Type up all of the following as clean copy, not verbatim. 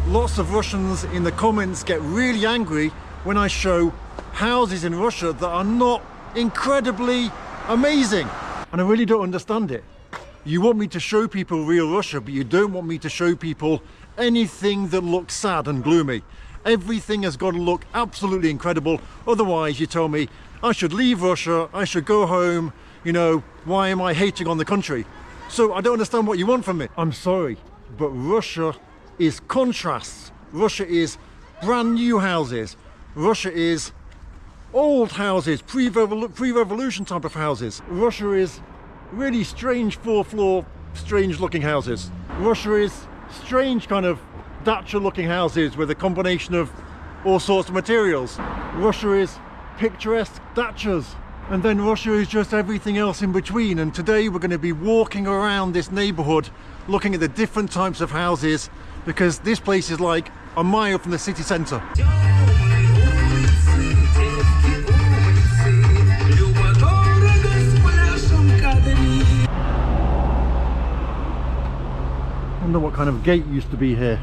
lots of Russians in the comments get really angry when I show houses in Russia that are not incredibly amazing. And I really don't understand it. You want me to show people real Russia, but you don't want me to show people anything that looks sad and gloomy. Everything has got to look absolutely incredible. Otherwise, you tell me I should leave Russia, I should go home, you know, why am I hating on the country? So I don't understand what you want from me. I'm sorry, but Russia is contrasts. Russia is brand new houses. Russia is old houses, pre-revolution type of houses. Russia is really strange four-floor, strange looking houses. Russia is strange kind of dacha looking houses with a combination of all sorts of materials. Russia is picturesque dachas, and then Russia is just everything else in between. And today we're going to be walking around this neighborhood looking at the different types of houses, because this place is like a mile from the city center. I wonder what kind of gate used to be here.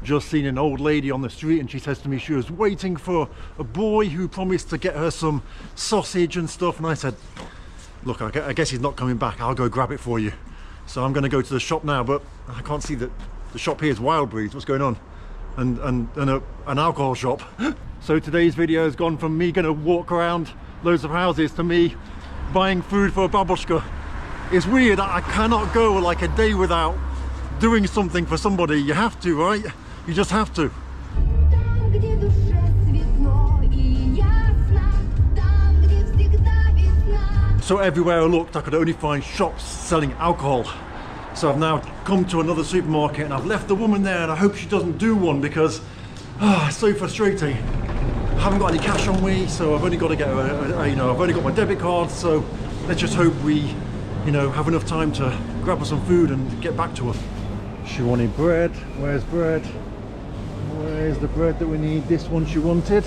Just seen an old lady on the street, and she says to me she was waiting for a boy who promised to get her some sausage and stuff, and I said, look, I guess he's not coming back, I'll go grab it for you. So I'm going to go to the shop now, but I can't see that. The shop here is Wild Breeds. What's going on? And an alcohol shop. So today's video has gone from me going to walk around loads of houses to me buying food for a babushka. It's weird. I cannot go like a day without doing something for somebody. You have to, right? You just have to. So everywhere I looked, I could only find shops selling alcohol. So I've now come to another supermarket, and I've left the woman there, and I hope she doesn't do one, because it's so frustrating. I haven't got any cash on me, so I've only got to get I've only got my debit card. So let's just hope we, have enough time to grab her some food and get back to her. She wanted bread. Where's bread? Where's the bread that we need? This one she wanted.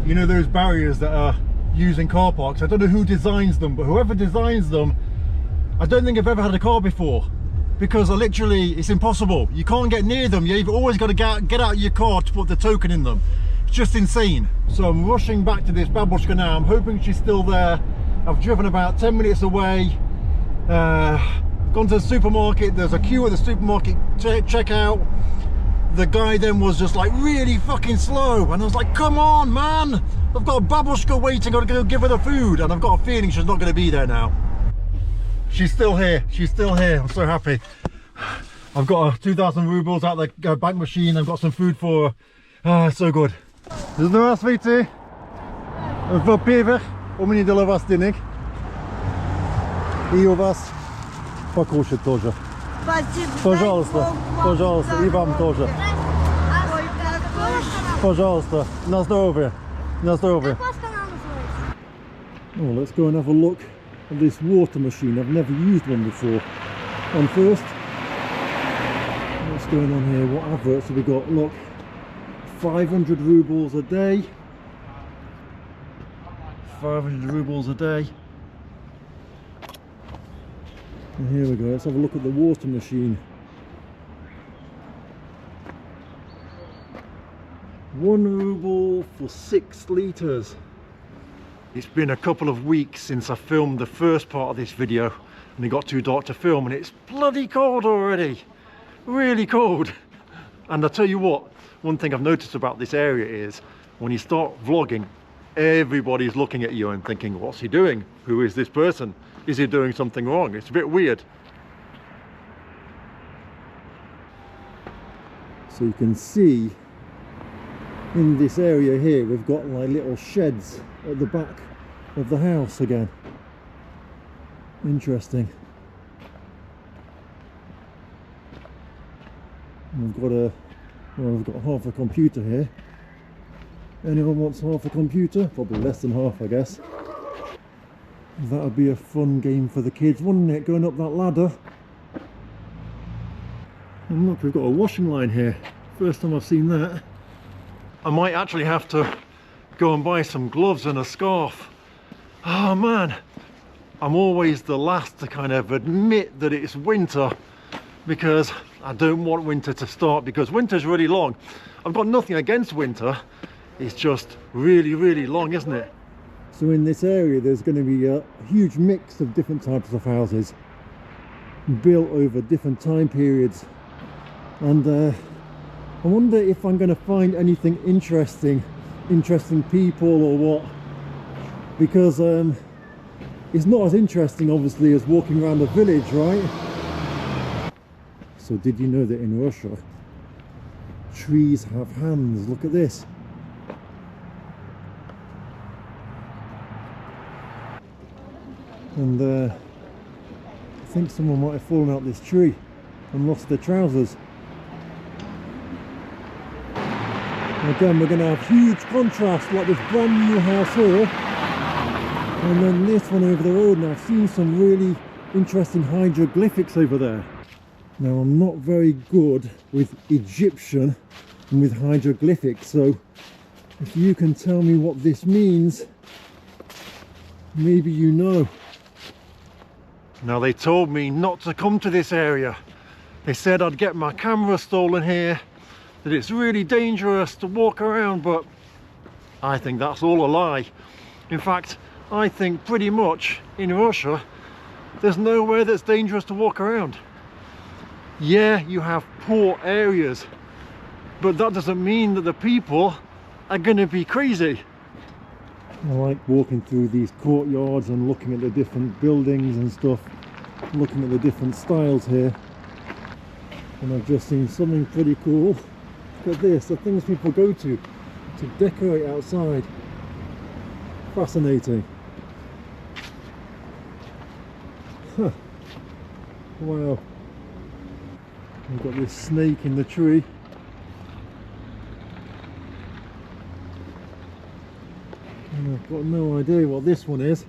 You know those barriers that are used in car parks? I don't know who designs them, but whoever designs them, I don't think I've ever had a car before, because it's impossible. You can't get near them. You've always got to get out of your car to put the token in them. It's just insane. So I'm rushing back to this babushka now. I'm hoping she's still there. I've driven about 10 minutes away, gone to the supermarket. There's a queue at the supermarket checkout. The guy then was just like really fucking slow, and I was like, come on man, I've got a babushka waiting, I've got to go give her the food, and I've got a feeling she's not going to be there now. She's still here, I'm so happy. I've got 2,000 rubles out the bank machine, I've got some food for her. So good. Здравствуйте. Во-первых, у меня для вас денег, и у вас покушать тоже. Пожалуйста, пожалуйста, и вам тоже. Пожалуйста, на здоровье, на здоровье. Oh, let's go and have a look at this water machine. I've never used one before. On first, what's going on here? What adverts have we got? Look, 500 rubles a day. 500 rubles a day. And here we go, let's have a look at the water machine. 1 ruble for 6 litres. It's been a couple of weeks since I filmed the first part of this video, and it got too dark to film, and it's bloody cold already. Really cold. And I tell you what, one thing I've noticed about this area is when you start vlogging, everybody's looking at you and thinking, what's he doing? Who is this person? Is he doing something wrong? It's a bit weird. So you can see in this area here we've got like little sheds at the back of the house again. Interesting. And we've got half a computer here. Anyone wants half a computer? Probably less than half, I guess. That would be a fun game for the kids, wouldn't it? Going up that ladder. And look, we've got a washing line here. First time I've seen that. I might actually have to go and buy some gloves and a scarf. Oh man, I'm always the last to kind of admit that it's winter, because I don't want winter to start, because winter's really long. I've got nothing against winter, it's just really, really long, isn't it? So in this area there's going to be a huge mix of different types of houses built over different time periods, and I wonder if I'm going to find anything interesting people or what, because it's not as interesting obviously as walking around a village, right? So did you know that in Russia trees have hands? Look at this. And I think someone might have fallen out this tree and lost their trousers. Again, we're going to have huge contrast, like this brand new house here and then this one over the road. And I've seen some really interesting hieroglyphics over there. Now I'm not very good with Egyptian and with hieroglyphics, so if you can tell me what this means, maybe you know. Now they told me not to come to this area. They said I'd get my camera stolen here, that it's really dangerous to walk around, but I think that's all a lie. In fact, I think pretty much in Russia there's nowhere that's dangerous to walk around. Yeah, you have poor areas, but that doesn't mean that the people are going to be crazy. I like walking through these courtyards and looking at the different buildings and stuff, looking at the different styles here. And I've just seen something pretty cool. Look at this, the things people go to decorate outside. Fascinating. Huh. Wow. We've got this snake in the tree. And I've got no idea what this one is.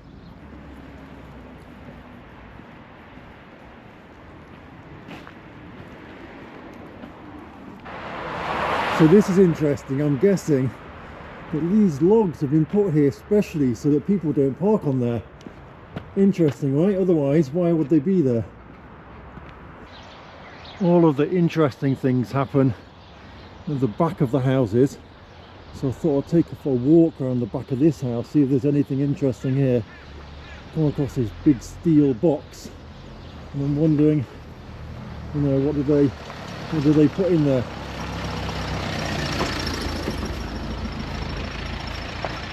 So this is interesting. I'm guessing that these logs have been put here specially so that people don't park on there. Interesting, right? Otherwise, why would they be there? All of the interesting things happen at the back of the houses, so I thought I'd take a walk around the back of this house, see if there's anything interesting here. Come across this big steel box and I'm wondering, you know, what do they put in there?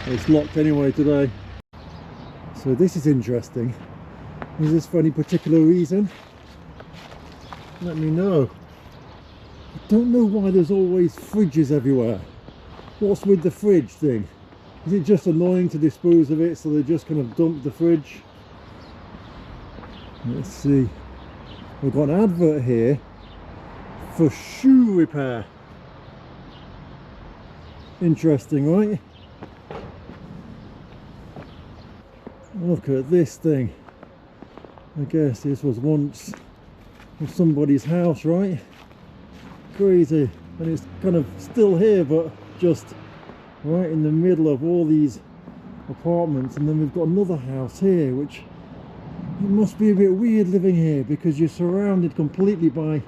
It's locked anyway today. So this is interesting. Is this for any particular reason? Let me know. I don't know why there's always fridges everywhere. What's with the fridge thing? Is it just annoying to dispose of it, so they just kind of dump the fridge? Let's see. We've got an advert here for shoe repair. Interesting, right? Look at this thing. I guess this was once somebody's house, right? Crazy. And it's kind of still here, but just right in the middle of all these apartments. And then we've got another house here, which it must be a bit weird living here, because you're surrounded completely by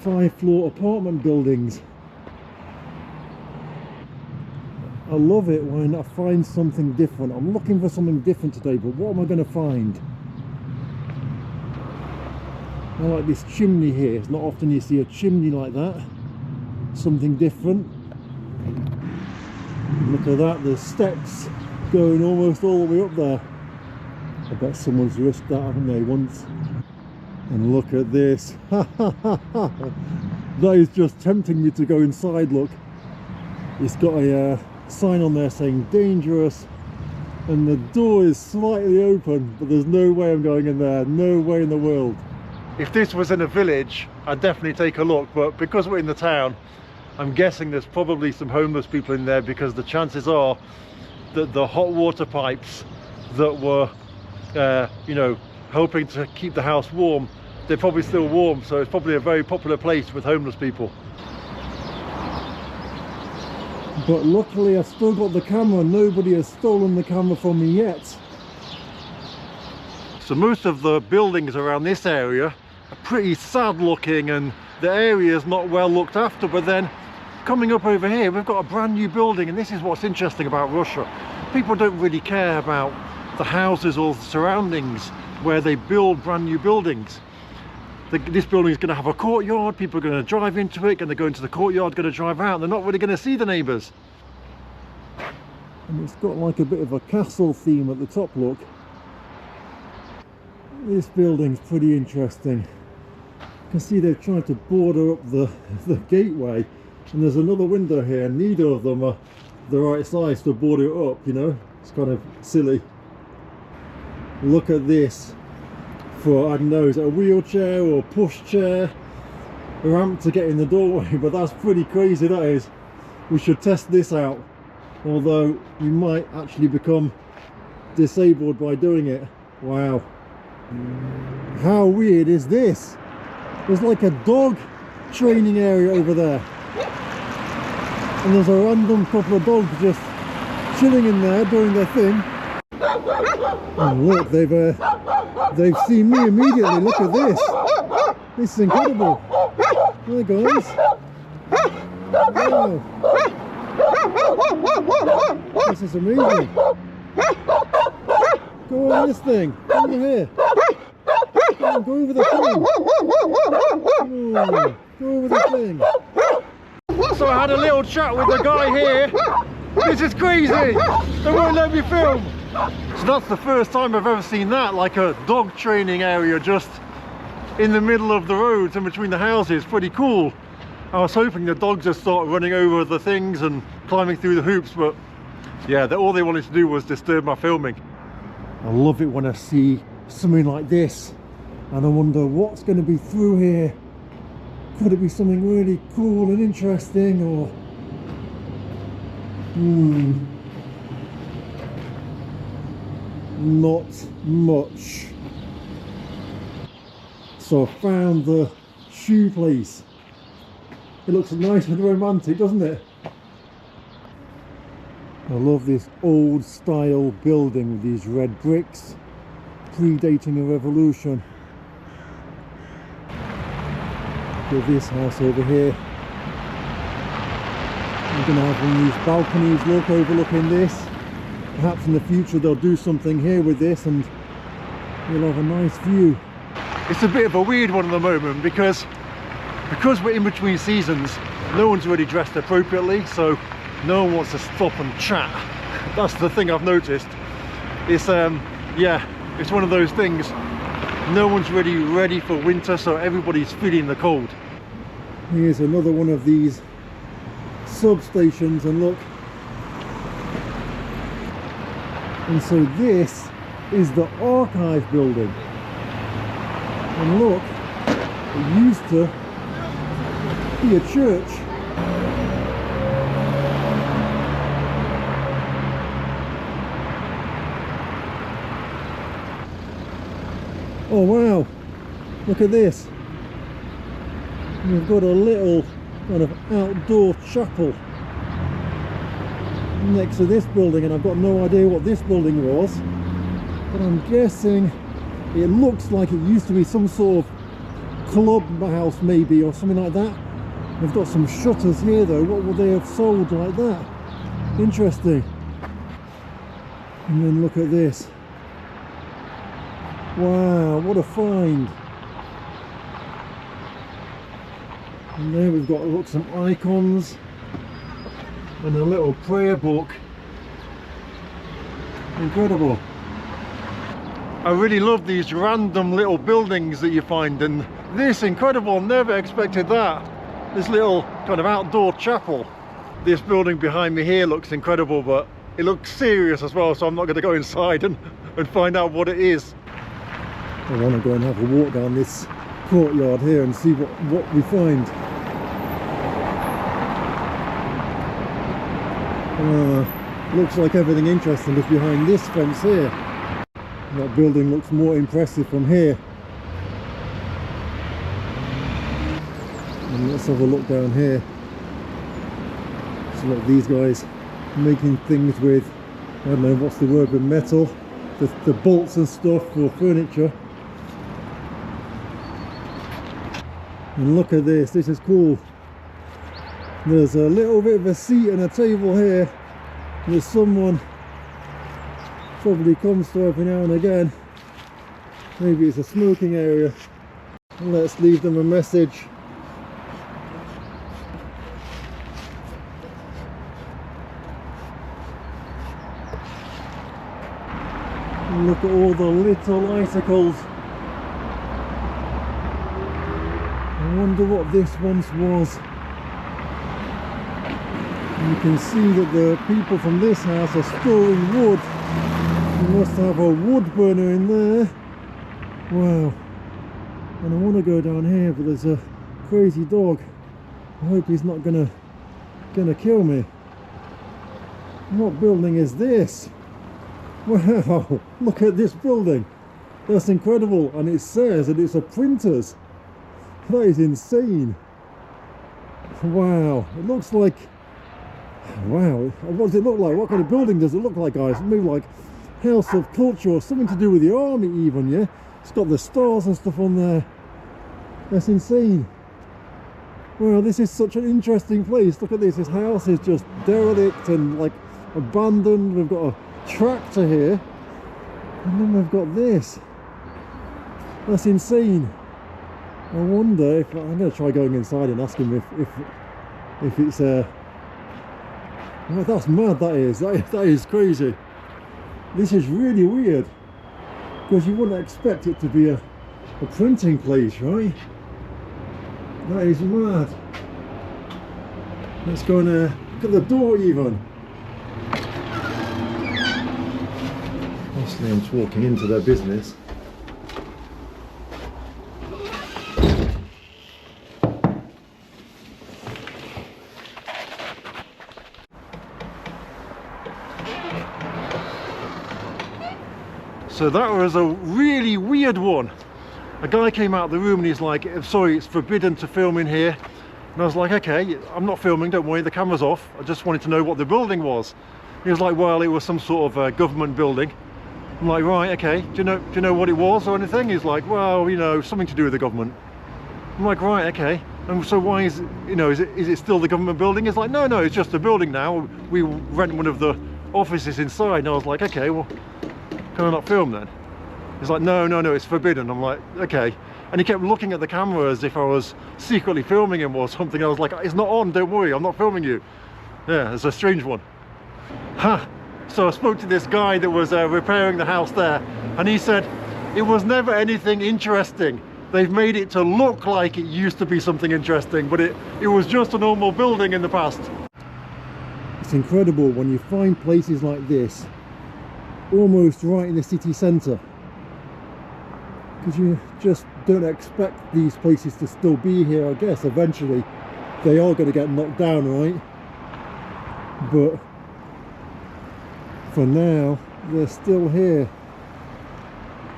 5-floor apartment buildings. I love it when I find something different. I'm looking for something different today, but what am I going to find? I like this chimney here. It's not often you see a chimney like that. Something different. Look at that, there's steps going almost all the way up there. I bet someone's risked that, haven't they, once? And look at this. That is just tempting me to go inside, look. It's got a sign on there saying dangerous, and the door is slightly open, but there's no way I'm going in there, no way in the world. If this was in a village, I'd definitely take a look, but because we're in the town, I'm guessing there's probably some homeless people in there, because the chances are that the hot water pipes that were, you know, helping to keep the house warm, they're probably still warm, so it's probably a very popular place with homeless people. But luckily I've still got the camera, nobody has stolen the camera from me yet. So most of the buildings around this area are pretty sad looking, and the area is not well looked after, but then coming up over here we've got a brand new building, and this is what's interesting about Russia. People don't really care about the houses or the surroundings where they build brand new buildings. This building is going to have a courtyard, people are going to drive into it, and they're going to the courtyard, going to drive out, and they're not really going to see the neighbours. And it's got like a bit of a castle theme at the top, look. This building's pretty interesting. You can see they've tried to border up the gateway, and there's another window here, and neither of them are the right size to border it up, you know. It's kind of silly. Look at this. For, I don't know, is it a wheelchair or push chair? A ramp to get in the doorway, but that's pretty crazy, that is. We should test this out, although we might actually become disabled by doing it. Wow. How weird is this? There's like a dog training area over there, and there's a random couple of dogs just chilling in there doing their thing. And look, they've seen me immediately. Look at this. This is incredible. Hi guys. Wow. This is amazing. Go over this thing. Over here. Go over the thing. Oh, go over the thing. So I had a little chat with the guy here. This is crazy. They won't let me film. So that's the first time I've ever seen that, like a dog training area just in the middle of the roads in between the houses. Pretty cool. I was hoping the dogs would start running over the things and climbing through the hoops, but yeah, all they wanted to do was disturb my filming. I love it when I see something like this, and I wonder what's going to be through here. Could it be something really cool and interesting, or not much. So I found the shoe place. It looks nice and romantic, doesn't it? I love this old style building with these red bricks, predating a revolution. Look at this house over here. We're going to have one of these balconies, look, overlooking this. Perhaps in the future they'll do something here with this and we'll have a nice view. It's a bit of a weird one at the moment because we're in between seasons, no one's really dressed appropriately, so no one wants to stop and chat. That's the thing I've noticed. It's yeah, it's one of those things. No one's really ready for winter, so everybody's feeling the cold. Here's another one of these substations, and look. And so this is the archive building. And look, it used to be a church. Oh wow, look at this. We've got a little kind of outdoor chapel next to this building, and I've got no idea what this building was, but I'm guessing it looks like it used to be some sort of clubhouse maybe, or something like that. They've got some shutters here though. What would they have sold like that? Interesting. And then look at this. Wow, what a find. And there we've got, look, some icons and a little prayer book. Incredible. I really love these random little buildings that you find, and this incredible, never expected that. This little kind of outdoor chapel. This building behind me here looks incredible, but it looks serious as well, so I'm not going to go inside and find out what it is. I want to go and have a walk down this courtyard here and see what we find. Looks like everything interesting is behind this fence here. That building looks more impressive from here. And let's have a look down here. So look, these guys making things with, I don't know what's the word, with metal, the bolts and stuff for furniture. And look at this is cool. There's a little bit of a seat and a table here. There's someone probably comes to every now and again. Maybe it's a smoking area. Let's leave them a message. And look at all the little icicles. I wonder what this once was. You can see that the people from this house are storing wood. You must have a wood burner in there. Wow. And I want to go down here, but there's a crazy dog. I hope he's not gonna kill me. What building is this? Wow, look at this building. That's incredible. And it says that it's a printer's. That is insane. Wow, it looks like, wow, what does it look like? What kind of building does it look like, guys? Maybe like House of Culture or something to do with the army even, yeah? It's got the stars and stuff on there. That's insane. Wow, this is such an interesting place. Look at this house is just derelict and like abandoned. We've got a tractor here. And then we've got this. That's insane. I wonder if, I'm going to try going inside and ask him if it's well, that's mad, that is crazy. This is really weird, because you wouldn't expect it to be a printing place, right? That is mad. Let's go and look at the door even. Obviously I'm just walking into their business. So that was a really weird one. A guy came out of the room and he's like, sorry, it's forbidden to film in here. And I was like, okay, I'm not filming, don't worry, the camera's off. I just wanted to know what the building was. He was like, well, it was some sort of government building. I'm like, right, okay, do you know what it was or anything? He's like, well, you know, something to do with the government. I'm like, right, okay. And so why is, you know, is it still the government building? He's like, no, it's just a building now. We rent one of the offices inside. And I was like, okay, well, can I not film then? He's like, no, it's forbidden. I'm like, okay. And he kept looking at the camera as if I was secretly filming him or something. I was like, it's not on, don't worry, I'm not filming you. Yeah, it's a strange one. Huh. So I spoke to this guy that was repairing the house there, and he said it was never anything interesting. They've made it to look like it used to be something interesting, but it was just a normal building in the past. It's incredible when you find places like this almost right in the city centre, because you just don't expect these places to still be here. I guess eventually they are going to get knocked down, right? But for now they're still here.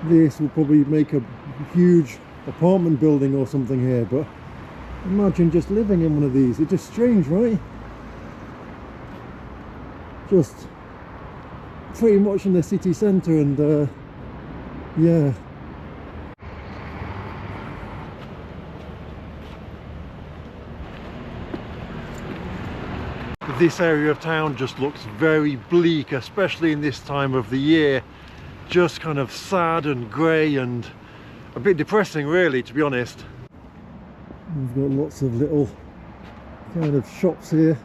This will probably make a huge apartment building or something here, but imagine just living in one of these. It's just strange, right? Just pretty much in the city centre, and yeah. This area of town just looks very bleak, especially in this time of the year. Just kind of sad and grey and a bit depressing, really, to be honest. We've got lots of little kind of shops here.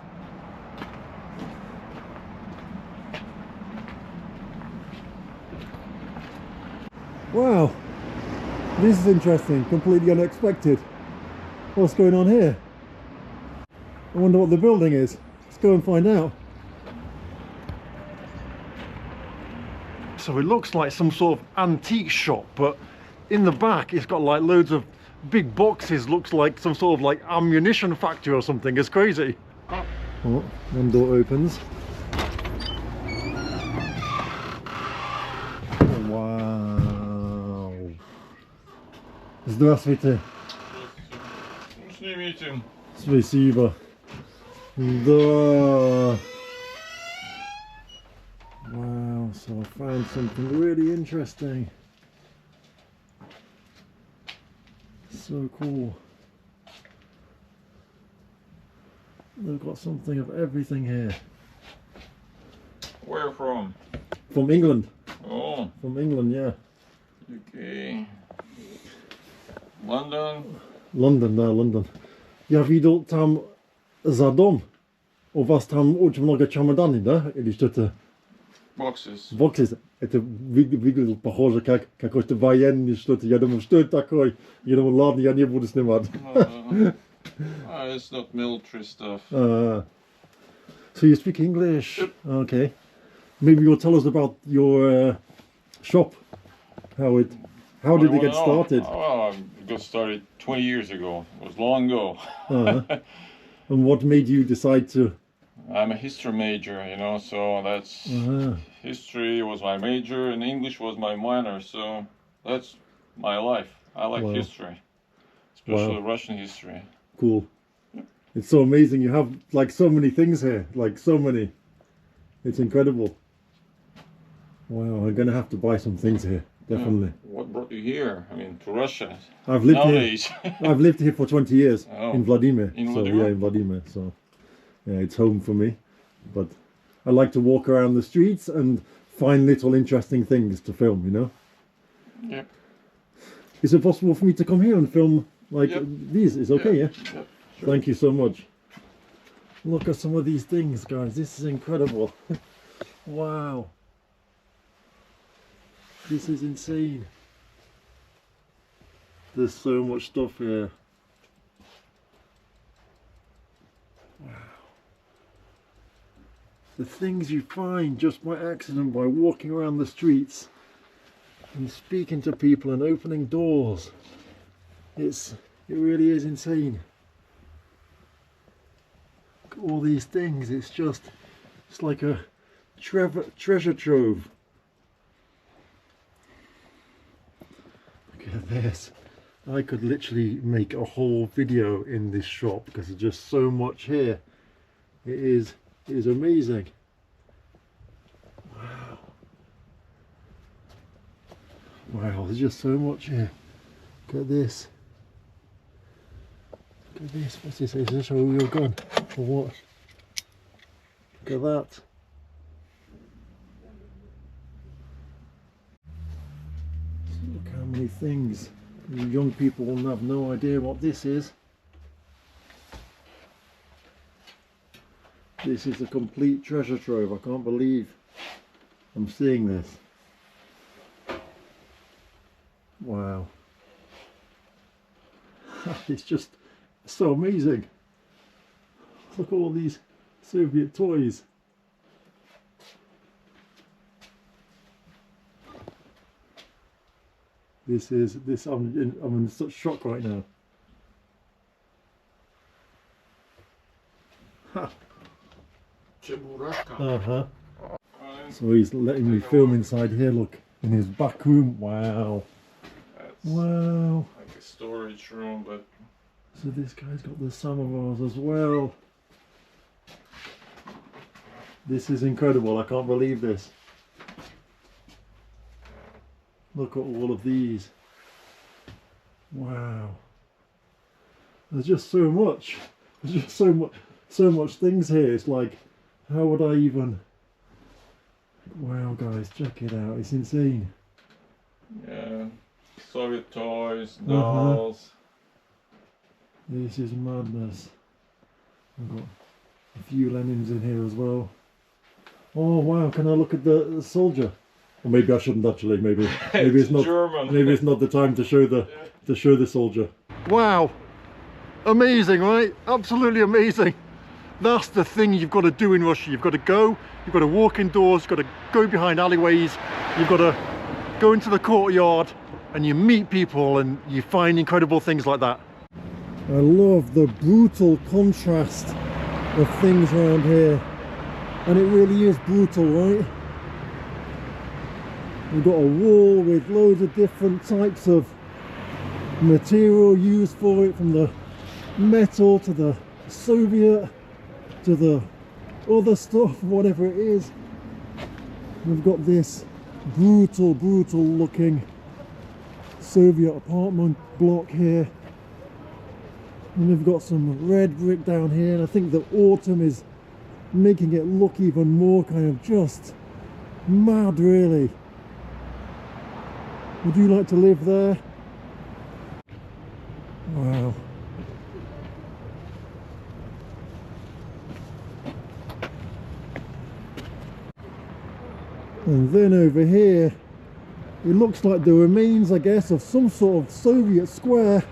Wow, this is interesting, completely unexpected. What's going on here? I wonder what the building is. Let's go and find out. So it looks like some sort of antique shop, but in the back it's got like loads of big boxes. Looks like some sort of like ammunition factory or something. It's crazy. Oh, one door opens. Oh, wow. Здравствуйте. Спасибо. Да. Wow, so I found something really interesting. So cool. They've got something of everything here. Where from? From England. Oh. From England, yeah. Okay. London? London, да, London. Я видел там за дом. У вас там очень много чемоданов, да? Или что-то? Boxes. Boxes. Это выглядит похоже как какой-то военный что-то. Я думал, что это такое? Я думал, ладно, я не буду снимать. It's not military stuff. So you speak English? Yep. Okay. Maybe you'll tell us about your shop. How did it get started? Well, it got started 20 years ago. It was long ago. And what made you decide to? I'm a history major, you know, so that's history was my major and English was my minor, so that's my life. I like history, especially Russian history. Cool. It's so amazing. You have like so many things here, like so many. It's incredible. Wow, I'm gonna have to buy some things here, definitely. What brought you here? I mean, to Russia. I've lived nowadays. here. I've lived here for 20 years in Vladimir. In so Vladimir? yeah, in Vladimir. So yeah, it's home for me. But I like to walk around the streets and find little interesting things to film. You know. Yep. Is it possible for me to come here and film like these? Is okay, yeah? Yep. Sure. Thank you so much. Look at some of these things, guys. This is incredible. Wow. This is insane. There's so much stuff here. Wow. The things you find just by accident by walking around the streets and speaking to people and opening doors. It really is insane. Look at all these things. It's like a treasure trove. Look at this. I could literally make a whole video in this shop because there's just so much here. It is amazing. Wow. Wow, there's just so much here. Look at this. Look at this. What's this? Is this a real gun? Or what? Look at that. Look how many things. You young people will have no idea what this is. This is a complete treasure trove. I can't believe I'm seeing this. Wow. It's just so amazing. Look at all these Soviet toys. I'm in such shock right now. So he's letting me film inside here. Look, in his back room. Wow. Wow. Like a storage room, but so this guy's got the samovars as well. This is incredible. I can't believe this. Look at all of these. Wow. There's just so much. There's just so much things here. It's like, how would I even? Wow, guys, check it out. It's insane. yeah, Soviet toys, dolls. This is madness. I've got a few Lenins in here as well. Oh wow! Can I look at the soldier? Or maybe I shouldn't actually. Maybe it's not. German. Maybe it's not the time to show the soldier. Wow! Amazing, right? Absolutely amazing. That's the thing you've got to do in Russia. You've got to walk indoors, you've got to go behind alleyways, you've got to go into the courtyard, and you meet people and you find incredible things like that. I love the brutal contrast of things around here, and it really is brutal, right? We've got a wall with loads of different types of material used for it, from the metal to the Soviet to the other stuff, whatever it is. We've got this brutal looking Soviet apartment block here, and we've got some red brick down here, and I think the autumn is making it look even more kind of just mad, really. Would you like to live there? Wow. And then over here, it looks like the remains, I guess, of some sort of Soviet square.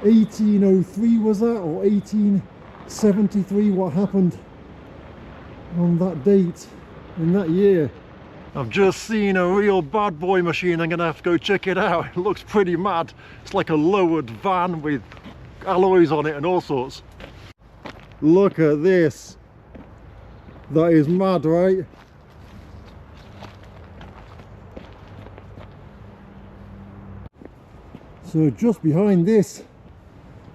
1803 was that, or 1873? What happened on that date, in that year? I've just seen a real bad boy machine. I'm gonna have to go check it out. It looks pretty mad. It's like a lowered van with alloys on it and all sorts. Look at this. That is mad, right? So just behind this,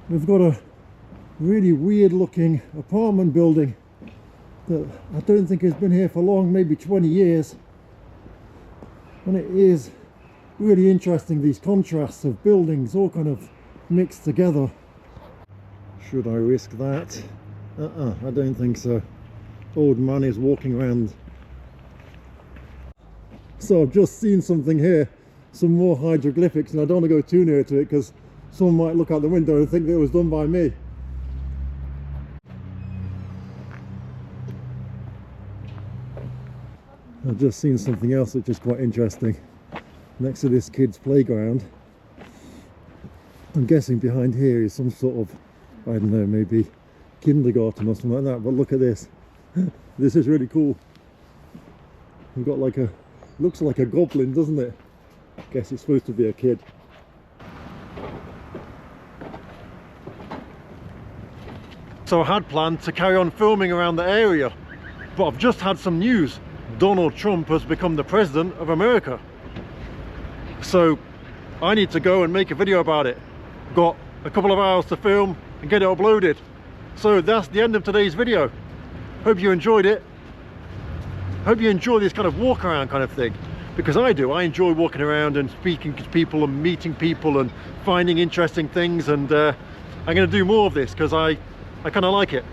we've got a really weird looking apartment building that I don't think has been here for long, maybe 20 years. And it is really interesting, these contrasts of buildings all kind of mixed together. Should I risk that? I don't think so. Old man is walking around. So I've just seen something here, some more hieroglyphics, and I don't want to go too near to it because someone might look out the window and think that it was done by me. I've just seen something else which is quite interesting. Next to this kid's playground, I'm guessing behind here is some sort of, I don't know, maybe kindergarten or something like that, but look at this. This is really cool. We've got like a, looks like a goblin, doesn't it? Guess it's supposed to be a kid. So I had planned to carry on filming around the area, but I've just had some news. Donald Trump has become the president of America. So I need to go and make a video about it. Got a couple of hours to film and get it uploaded. So that's the end of today's video. Hope you enjoyed it. Hope you enjoy this kind of walk around kind of thing, because I do. I enjoy walking around and speaking to people and meeting people and finding interesting things, and I'm going to do more of this because I kind of like it.